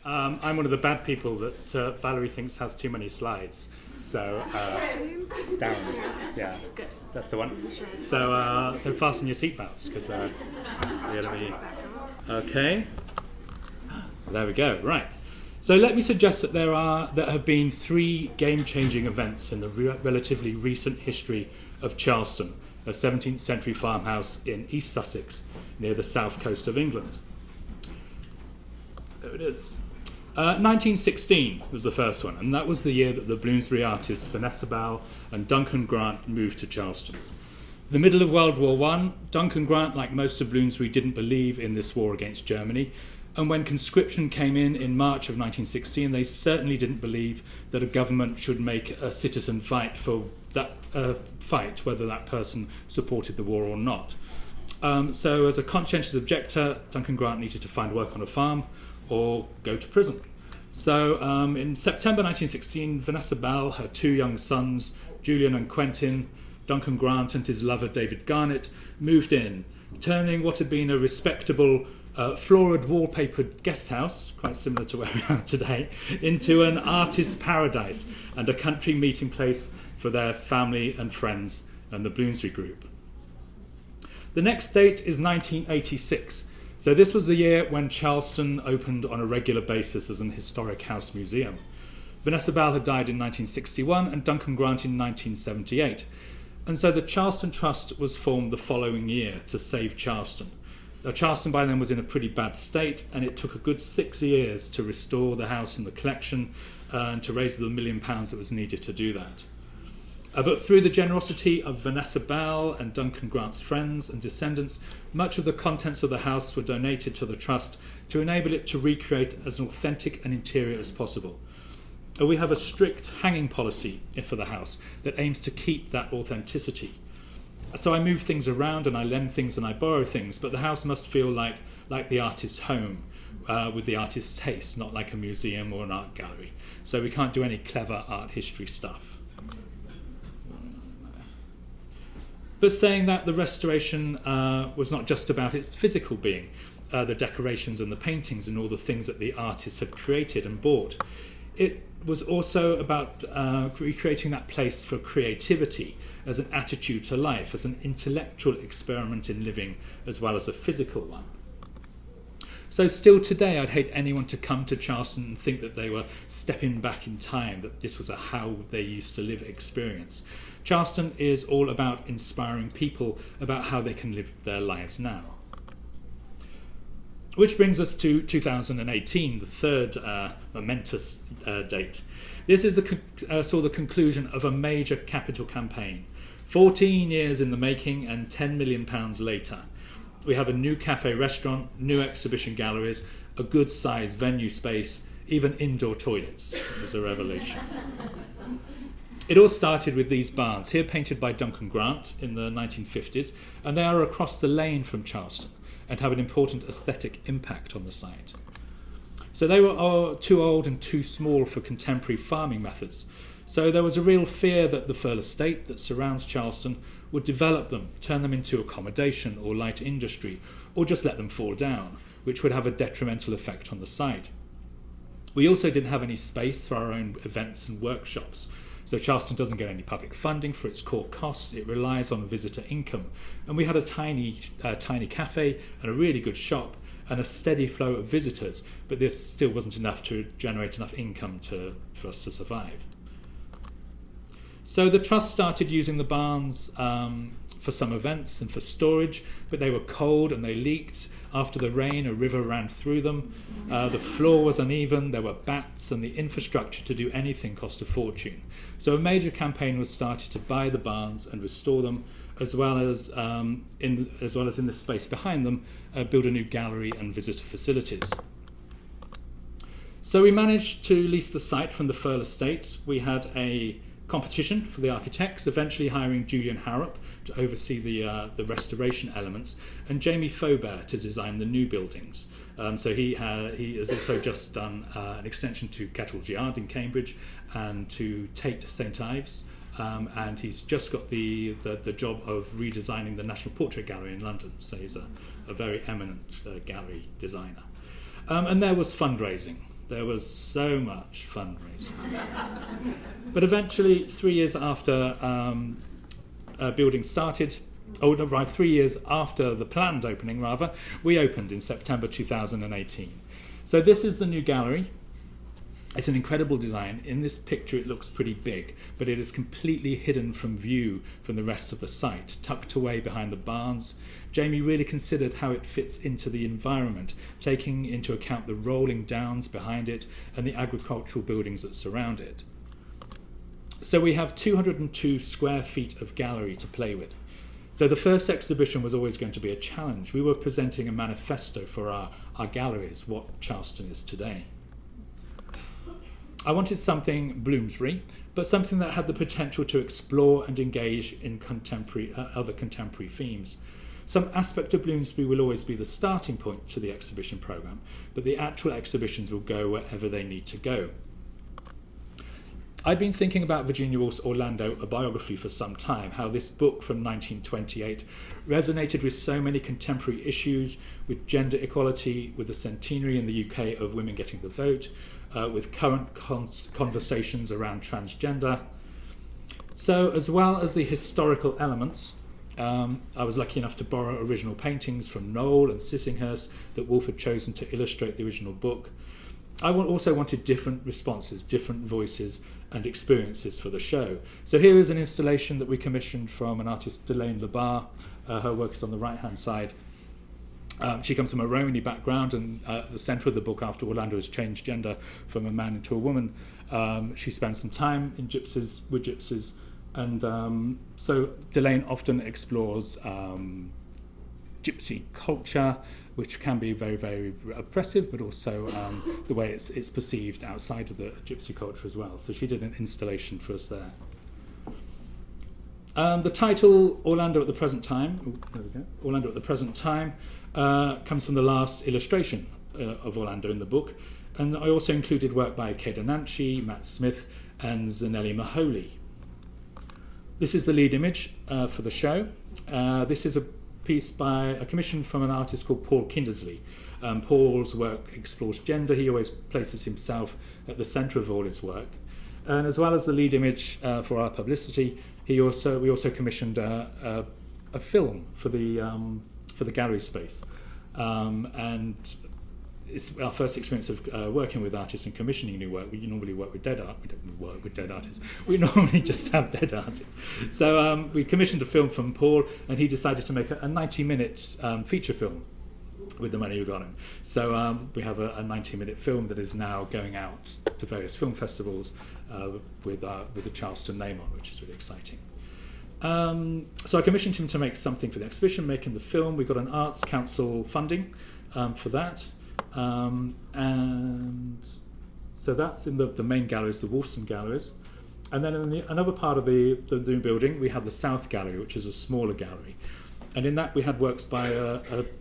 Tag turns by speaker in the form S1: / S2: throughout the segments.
S1: I'm one of the bad people that Valerie thinks has too many slides. So, Darren, yeah,
S2: Good.
S1: that's the one. So fasten your seatbelts because okay. There we go. Right. So let me suggest that there have been 3 game-changing events in the relatively recent history of Charleston, a 17th century farmhouse in East Sussex near the south coast of England. There it is. 1916 was the first one, and that was the year that the Bloomsbury artists Vanessa Bell and Duncan Grant moved to Charleston. The middle of World War I, Duncan Grant, like most of Bloomsbury, didn't believe in this war against Germany, and when conscription came in March of 1916, they certainly didn't believe that a government should make a citizen fight for that fight, whether that person supported the war or not. So as a conscientious objector, Duncan Grant needed to find work on a farm or go to prison. So in September 1916, Vanessa Bell, her 2 young sons, Julian and Quentin, Duncan Grant and his lover David Garnett, moved in, turning what had been a respectable florid wallpapered guest house, quite similar to where we are today, into an artist's paradise and a country meeting place for their family and friends and the Bloomsbury group. The next date is 1986. So this was the year when Charleston opened on a regular basis as an historic house museum. Vanessa Bell had died in 1961 and Duncan Grant in 1978. And so the Charleston Trust was formed the following year to save Charleston. Now, Charleston by then was in a pretty bad state, and it took a good 6 years to restore the house and the collection and to raise the £1 million that was needed to do that. But through the generosity of Vanessa Bell and Duncan Grant's friends and descendants, much of the contents of the house were donated to the Trust to enable it to recreate as authentic an interior as possible. We have a strict hanging policy for the house that aims to keep that authenticity. So I move things around and I lend things and I borrow things, but the house must feel like the artist's home, with the artist's taste, not like a museum or an art gallery. So we can't do any clever art history stuff. But saying that, the restoration was not just about its physical being, the decorations and the paintings and all the things that the artists had created and bought. It was also about recreating that place for creativity as an attitude to life, as an intellectual experiment in living, as well as a physical one. So still today, I'd hate anyone to come to Charleston and think that they were stepping back in time, that this was a how they used to live experience. Charleston is all about inspiring people about how they can live their lives now. Which brings us to 2018, the third momentous date. This is saw the conclusion of a major capital campaign. 14 years in the making and £10 million later. We have a new cafe restaurant, new exhibition galleries, a good-sized venue space, even indoor toilets. It was a revelation. It all started with these barns, here painted by Duncan Grant in the 1950s, and they are across the lane from Charleston and have an important aesthetic impact on the site. So they were too old and too small for contemporary farming methods. So there was a real fear that the Firle estate that surrounds Charleston would develop them, turn them into accommodation or light industry, or just let them fall down, which would have a detrimental effect on the site. We also didn't have any space for our own events and workshops. So Charleston doesn't get any public funding for its core costs. It relies on visitor income. And we had a tiny cafe and a really good shop and a steady flow of visitors, but this still wasn't enough to generate enough income for us to survive. So the Trust started using the barns for some events and for storage, but they were cold and they leaked. After the rain, a river ran through them. The floor was uneven, there were bats, and the infrastructure to do anything cost a fortune. So a major campaign was started to buy the barns and restore them, as well as in the space behind them, build a new gallery and visitor facilities. So we managed to lease the site from the Firle estate. We had a competition for the architects, eventually hiring Julian Harrop to oversee the restoration elements, and Jamie Faubert to design the new buildings. So he has also just done an extension to Kettle's Yard in Cambridge and to Tate St Ives, and he's just got the job of redesigning the National Portrait Gallery in London. So he's a very eminent gallery designer. And there was fundraising. There was so much fundraising. But eventually, 3 years after building started, 3 years after the planned opening, rather, we opened in September 2018. So this is the new gallery. It's an incredible design. In this picture it looks pretty big, but it is completely hidden from view from the rest of the site, tucked away behind the barns. Jamie really considered how it fits into the environment, taking into account the rolling downs behind it and the agricultural buildings that surround it. So we have 202 square feet of gallery to play with. So the first exhibition was always going to be a challenge. We were presenting a manifesto for our galleries, what Charleston is today. I wanted something Bloomsbury, but something that had the potential to explore and engage in other contemporary themes. Some aspect of Bloomsbury will always be the starting point to the exhibition programme, but the actual exhibitions will go wherever they need to go. I'd been thinking about Virginia Woolf's Orlando, a biography, for some time, how this book from 1928 resonated with so many contemporary issues, with gender equality, with the centenary in the UK of women getting the vote, with current conversations around transgender. So, as well as the historical elements, I was lucky enough to borrow original paintings from Knoll and Sissinghurst that Woolf had chosen to illustrate the original book. I also wanted different responses, different voices and experiences for the show. So here is an installation that we commissioned from an artist, Delane Labar. Her work is on the right-hand side. She comes from a Romany background, and at the centre of the book, after Orlando has changed gender from a man into a woman, she spends some time with gypsies, and so Delane often explores gypsy culture, which can be very, very oppressive, but also the way it's perceived outside of the gypsy culture as well. So she did an installation for us there. The title, Orlando at the Present Time, Orlando at the Present Time, comes from the last illustration of Orlando in the book. And I also included work by Keda Nanchi, Matt Smith, and Zanelli Maholi. This is the lead image for the show. This is a piece by a commission from an artist called Paul Kindersley. Paul's work explores gender. He always places himself at the centre of all his work. And as well as the lead image for our publicity, we also commissioned a film for the gallery space. And it's our first experience of working with artists and commissioning new work. We normally work with dead art. We don't work with dead artists. We normally just have dead artists. So we commissioned a film from Paul, and he decided to make a 90-minute feature film with the money we got him. So we have a 90-minute film that is now going out to various film festivals with the Charleston name on, which is really exciting. So I commissioned him to make something for the exhibition, making the film. We got an Arts Council funding for that. And so that's in the main galleries, the Wolfson galleries. And then in another part of the new building, we had the South Gallery, which is a smaller gallery. And in that we had works by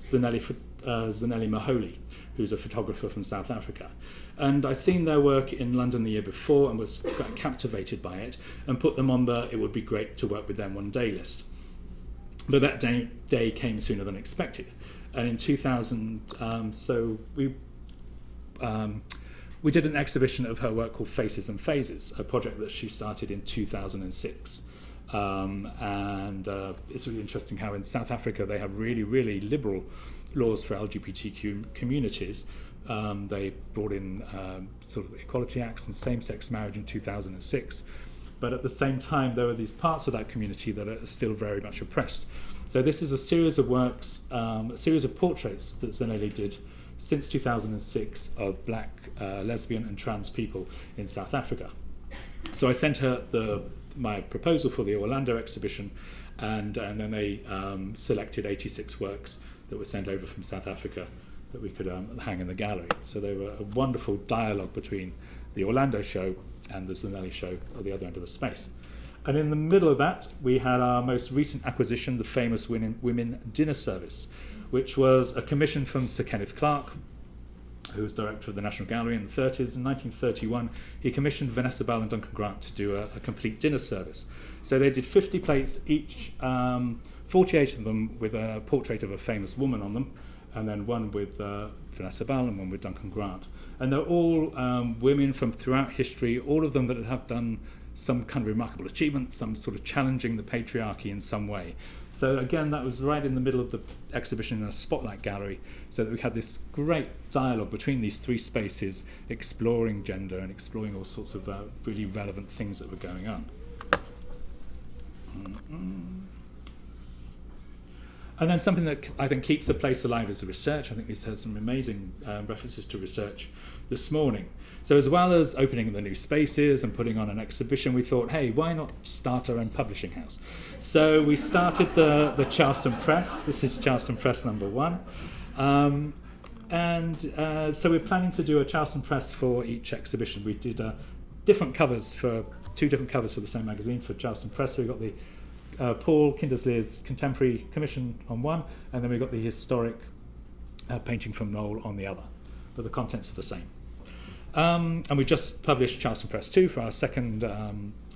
S1: Zanelli Maholi, who's a photographer from South Africa. And I'd seen their work in London the year before and was quite captivated by it, and put them on the it would be great to work with them one day list. But that day came sooner than expected. And in 2000, so we did an exhibition of her work called Faces and Phases, a project that she started in 2006. And it's really interesting how in South Africa they have really, really liberal laws for LGBTQ communities. They brought in sort of equality acts and same-sex marriage in 2006. But at the same time, there are these parts of that community that are still very much oppressed. So this is a series of works, a series of portraits that Zanelli did since 2006 of black, lesbian and trans people in South Africa. So I sent her my proposal for the Orlando exhibition, and then they selected 86 works that were sent over from South Africa that we could hang in the gallery. So they were a wonderful dialogue between the Orlando show and the Zanelli show at the other end of the space. And in the middle of that, we had our most recent acquisition, the famous Women Dinner Service, which was a commission from Sir Kenneth Clarke, who was director of the National Gallery in the 30s. In 1931, he commissioned Vanessa Bell and Duncan Grant to do a complete dinner service. So they did 50 plates each, 48 of them with a portrait of a famous woman on them, and then one with Vanessa Bell and one with Duncan Grant. And they're all women from throughout history, all of them that have done some kind of remarkable achievement, some sort of challenging the patriarchy in some way. So again, that was right in the middle of the exhibition in a spotlight gallery, so that we had this great dialogue between these three spaces, exploring gender and exploring all sorts of really relevant things that were going on. And then something that I think keeps a place alive is the research. I think this has some amazing references to research this morning. So as well as opening the new spaces and putting on an exhibition, we thought, hey, why not start our own publishing house? So we started the Charleston Press. This is Charleston Press number 1. So we're planning to do a Charleston Press for each exhibition. We did different covers for 2 different covers for the same magazine for Charleston Press. So we got the Paul Kindersley's contemporary commission on one, and then we got the historic painting from Knoll on the other. But the contents are the same. And we just published Charleston Press 2 for our second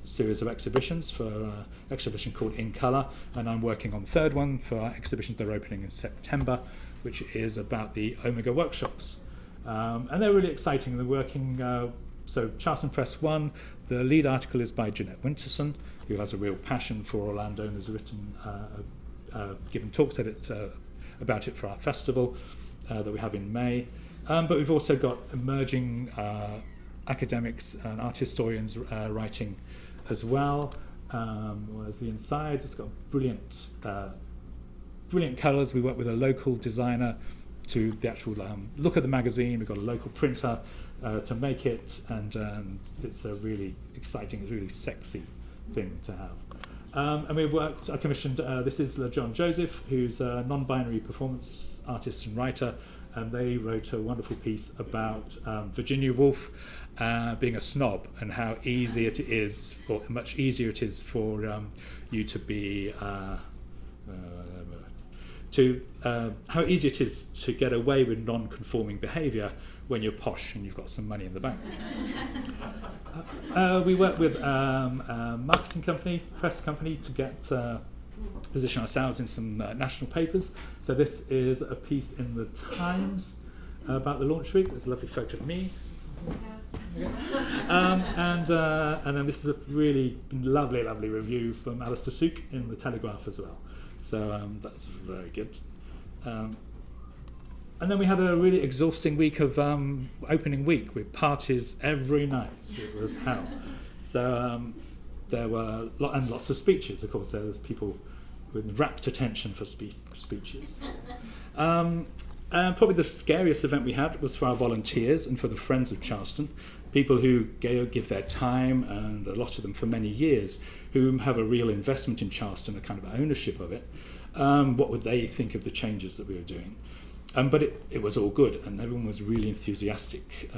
S1: series of exhibitions, for an exhibition called In Colour, and I'm working on the third one for our exhibitions that are opening in September, which is about the Omega workshops. And they're really exciting. They're working, so Charleston Press 1, the lead article is by Jeanette Winterson, who has a real passion for Orlando and has written, given talks about it for our festival that we have in May. But we've also got emerging academics and art historians writing as well. Whereas the inside, it's got brilliant colours. We work with a local designer to the actual look of the magazine. We've got a local printer to make it, and it's a really exciting, it's really sexy thing to have. And I commissioned, this is John Joseph, who's a non-binary performance artist and writer, and they wrote a wonderful piece about Virginia Woolf being a snob, and how easy it is, or much easier it is for you to be, how easy it is to get away with non-conforming behaviour when you're posh and you've got some money in the bank. We work with a marketing company, press company, to get position ourselves in some national papers. So this is a piece in the Times about the launch week. There's a lovely photo of me. And then this is a really lovely review from Alistair Sook in the Telegraph as well. So that's very good. And then we had a really exhausting week of opening week with parties every night. It was hell. So there were lots of speeches. Of course, there was people with rapt attention for speeches. And probably the scariest event we had was for our volunteers and for the Friends of Charleston, people who give their time, and a lot of them for many years, who have a real investment in Charleston, a kind of ownership of it. What would they think of the changes that we were doing? But it was all good, and everyone was really enthusiastic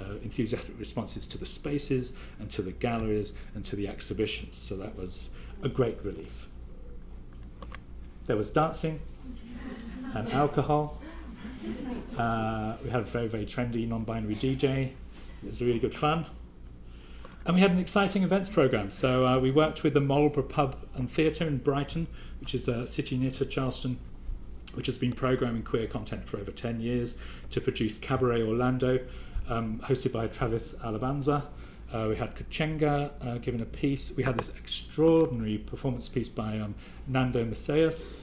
S1: responses to the spaces and to the galleries and to the exhibitions. So that was a great relief. There was dancing and alcohol. We had a very, very trendy non-binary DJ. It was really good fun. And we had an exciting events programme. So we worked with the Marlborough Pub and Theatre in Brighton, which is a city near to Charleston, which has been programming queer content for over 10 years, to produce Cabaret Orlando, hosted by Travis Alabanza. We had Kachenga giving a piece. We had this extraordinary performance piece by Nando Macias,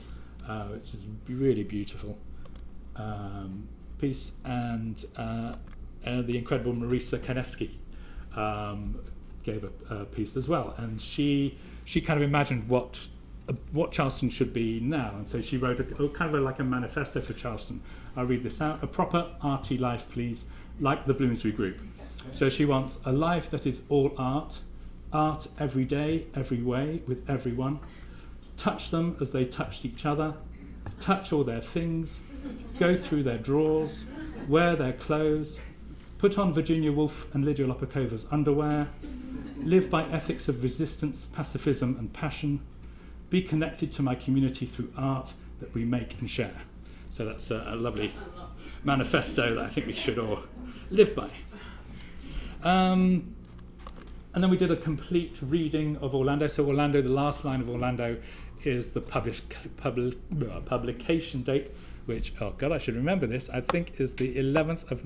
S1: which is really beautiful piece, and the incredible Marisa Kaneski gave a piece as well. And she kind of imagined what Charleston should be now, and so she wrote like a manifesto for Charleston. I'll read this out. A proper arty life, please, like the Bloomsbury Group. So she wants a life that is all art every day, every way, with everyone. Touch them as they touched each other. Touch all their things. Go through their drawers. Wear their clothes. Put on Virginia Woolf and Lydia Lopakova's underwear. Live by ethics of resistance, pacifism and passion. Be connected to my community through art that we make and share. So that's a lovely manifesto that I think we should all live by. And then we did a complete reading of Orlando. So Orlando, the last line of Orlando is the publication date, which, oh God, I should remember this, I think is the 11th of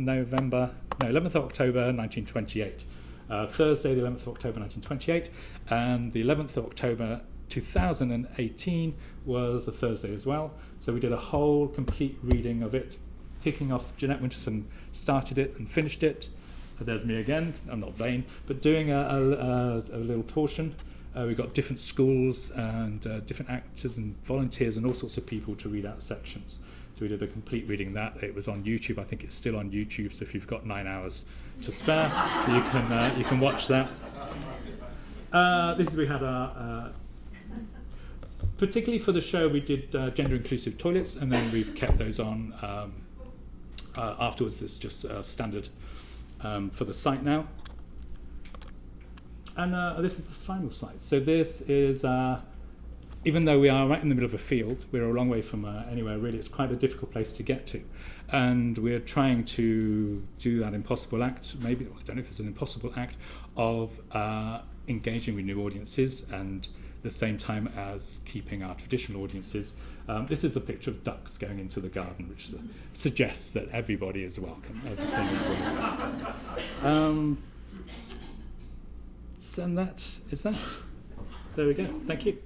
S1: October 1928. Thursday, the 11th of October 1928, and the 11th of October 2018 was a Thursday as well. So we did a whole complete reading of it, kicking off. Jeanette Winterson started it and finished it. There's me again, I'm not vain, but doing a little portion. We got different schools and different actors and volunteers and all sorts of people to read out sections. So we did a complete reading of that. It was on YouTube. I think it's still on YouTube. So if you've got 9 hours to spare, you can watch that. We had our particularly for the show, we did gender inclusive toilets, and then we've kept those on afterwards. It's just standard for the site now. And this is the final slide. So this is, even though we are right in the middle of a field, we're a long way from anywhere really. It's quite a difficult place to get to. And we're trying to do that impossible act, maybe, I don't know if it's an impossible act, of engaging with new audiences and at the same time as keeping our traditional audiences. This is a picture of ducks going into the garden, which suggests that everybody is welcome. Everything is welcome. And that is that. There we go. Thank you.